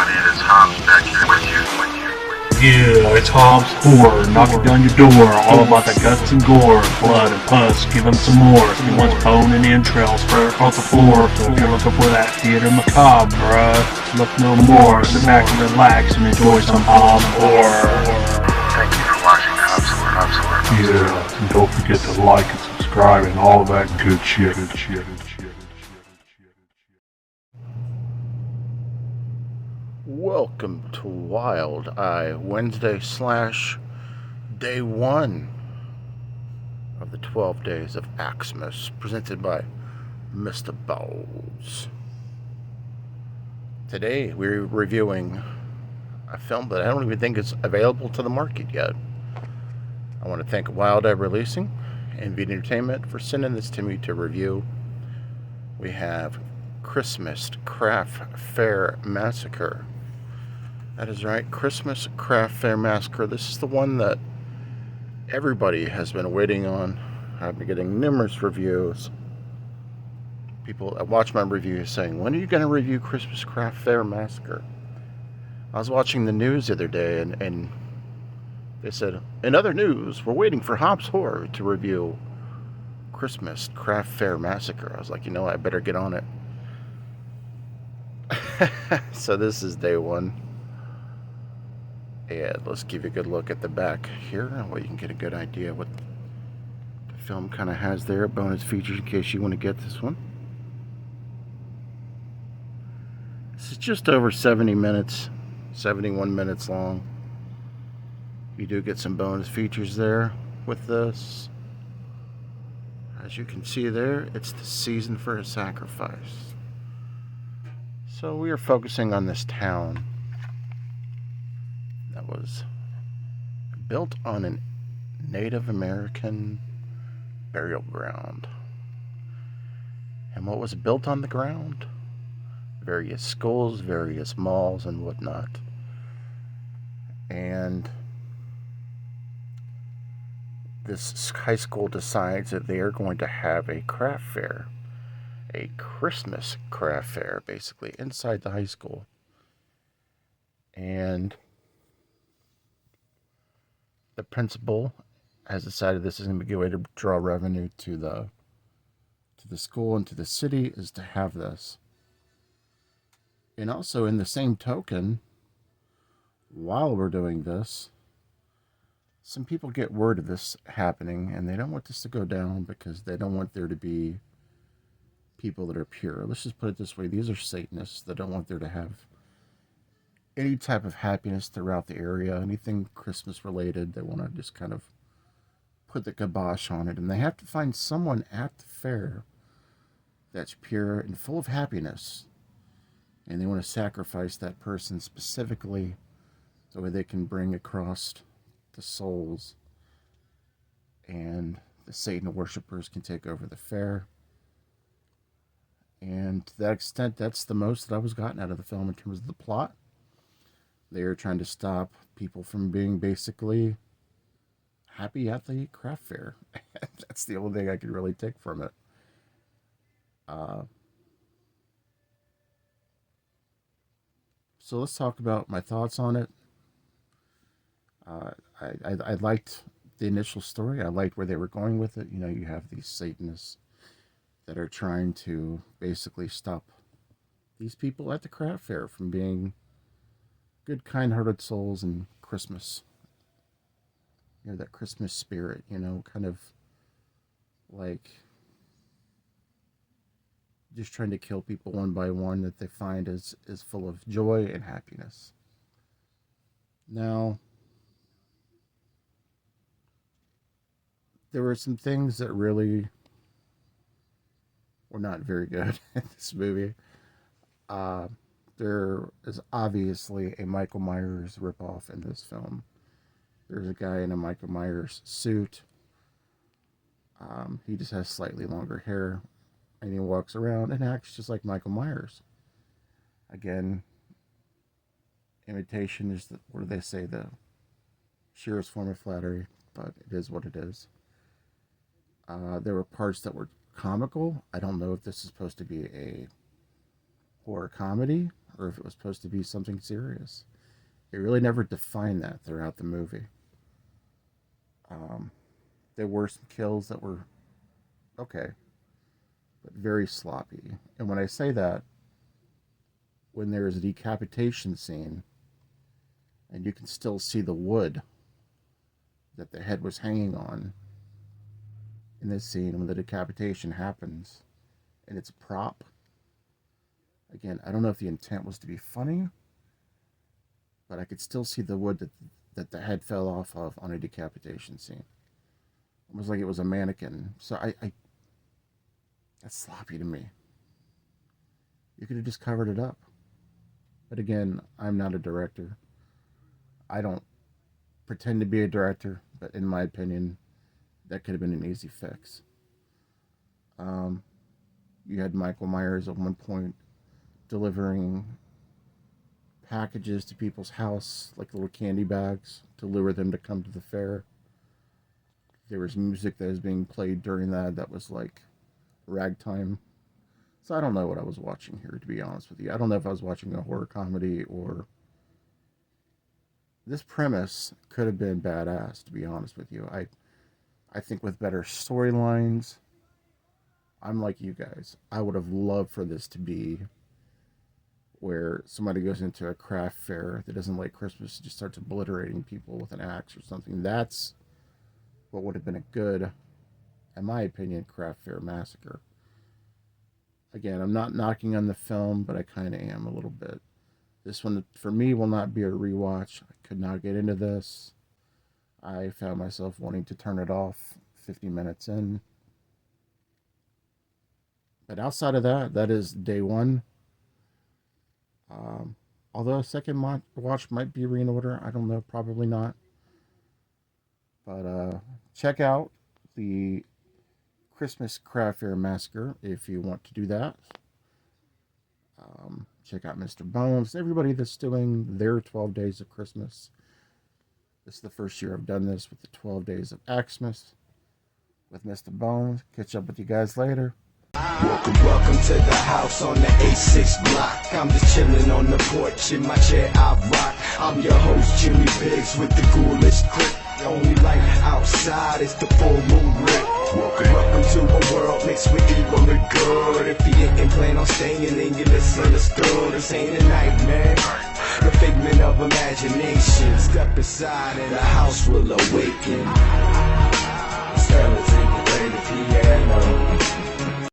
everybody, it is Hobbs back here with you. Yeah, it's Hobbs Horror, knocking down your door, all about the guts and gore, blood and pus, give him some more. He wants bone and entrails spread across the floor, so if you're looking for that theater macabre, look no more. Sit back and relax and enjoy some Hobbs Horror. Thank you for watching Hobbs Horror. Yeah, and don't forget to like and subscribe and all that good shit. Welcome to Wild Eye Wednesday / Day 1 of the 12 Days of AxE'Mas, presented by Mr.Bones. Today we're reviewing a film that I don't even think is available to the market yet. I want to thank Wild Eye Releasing and Beat Entertainment for sending this to me to review. We have Christmas Craft Fair Massacre. That is right, Christmas Craft Fair Massacre. This is the one that everybody has been waiting on. I've been getting numerous reviews. People that watch my reviews saying, when are you going to review Christmas Craft Fair Massacre? I was watching the news the other day and they said, in other news, we're waiting for Hobbs Horror to review Christmas Craft Fair Massacre. I was like, I better get on it. So this is day one. And let's give you a good look at the back here, where you can get a good idea what the film kind of has there. Bonus features in case you want to get this one. This is just over 70 minutes, 71 minutes long. You do get some bonus features there with this. As you can see there, it's the season for a sacrifice. So we are focusing on this town that was built on a Native American burial ground. And what was built on the ground? Various schools, various malls, and whatnot. And this high school decides that they are going to have a craft fair. A Christmas craft fair, basically, inside the high school. And the principal has decided this is going to be a way to draw revenue to the school and to the city, is to have this. And also, in the same token, while we're doing this, some people get word of this happening, and they don't want this to go down because they don't want there to be people that are pure. Let's just put it this way. These are Satanists that don't want there to have any type of happiness throughout the area, anything Christmas related. They want to just kind of put the kibosh on it, and they have to find someone at the fair that's pure and full of happiness, and they want to sacrifice that person specifically so that they can bring across the souls, and the Satan worshippers can take over the fair. And to that extent, that's the most that I was gotten out of the film in terms of the plot. They are trying to stop people from being basically happy at the craft fair. That's the only thing I could really take from it. So let's talk about my thoughts on it. I liked the initial story. I liked where they were going with it. You have these Satanists that are trying to basically stop these people at the craft fair from being good, kind-hearted souls in Christmas. That Christmas spirit, kind of like just trying to kill people one by one that they find is full of joy and happiness. Now, there were some things that really were not very good in this movie. There is obviously a Michael Myers ripoff in this film. There's a guy in a Michael Myers suit. He just has slightly longer hair, and he walks around and acts just like Michael Myers. Again, imitation is what do they say, the sheerest form of flattery, but it is what it is. There were parts that were comical. I don't know if this is supposed to be a horror comedy or if it was supposed to be something serious. It really never defined that throughout the movie. There were some kills that were okay, but very sloppy. And when I say that, when there's a decapitation scene, and you can still see the wood that the head was hanging on in this scene when the decapitation happens, and it's a prop. Again, I don't know if the intent was to be funny, but I could still see the wood that the head fell off of on a decapitation scene. It was like it was a mannequin. So that's sloppy to me. You could have just covered it up. But again, I'm not a director. I don't pretend to be a director, but in my opinion, that could have been an easy fix. You had Michael Myers at one point delivering packages to people's house, like little candy bags, to lure them to come to the fair. There was music that was being played during that was like ragtime. So I don't know what I was watching here, to be honest with you. I don't know if I was watching a horror comedy or... This premise could have been badass, to be honest with you. I think with better storylines, I'm like you guys. I would have loved for this to be where somebody goes into a craft fair that doesn't like Christmas and just starts obliterating people with an axe or something. That's what would have been a good, in my opinion, craft fair massacre. Again, I'm not knocking on the film, but I kind of am a little bit. This one, for me, will not be a rewatch. I could not get into this. I found myself wanting to turn it off 50 minutes in. But outside of that, that is day one. Although a second watch might be in order. I don't know, probably not. But check out the Christmas Craft Fair Massacre if you want to do that. Check out Mr.Bones. Everybody that's doing their 12 days of Christmas. This is the first year I've done this with the 12 days of AxE'Mas with Mr.Bones. Catch up with you guys later. Welcome to the house on the A6 block. I'm just chilling on the porch in my chair I rock. I'm your host Jimmy Biggs with the ghoulish clip. The only light outside is the full moon lit. Welcome to a world mixed with evil and good. If you didn't plan on staying, then you misunderstood. This ain't a nightmare, the figment of imagination. Step aside and the house will awaken. Skeleton, play the piano.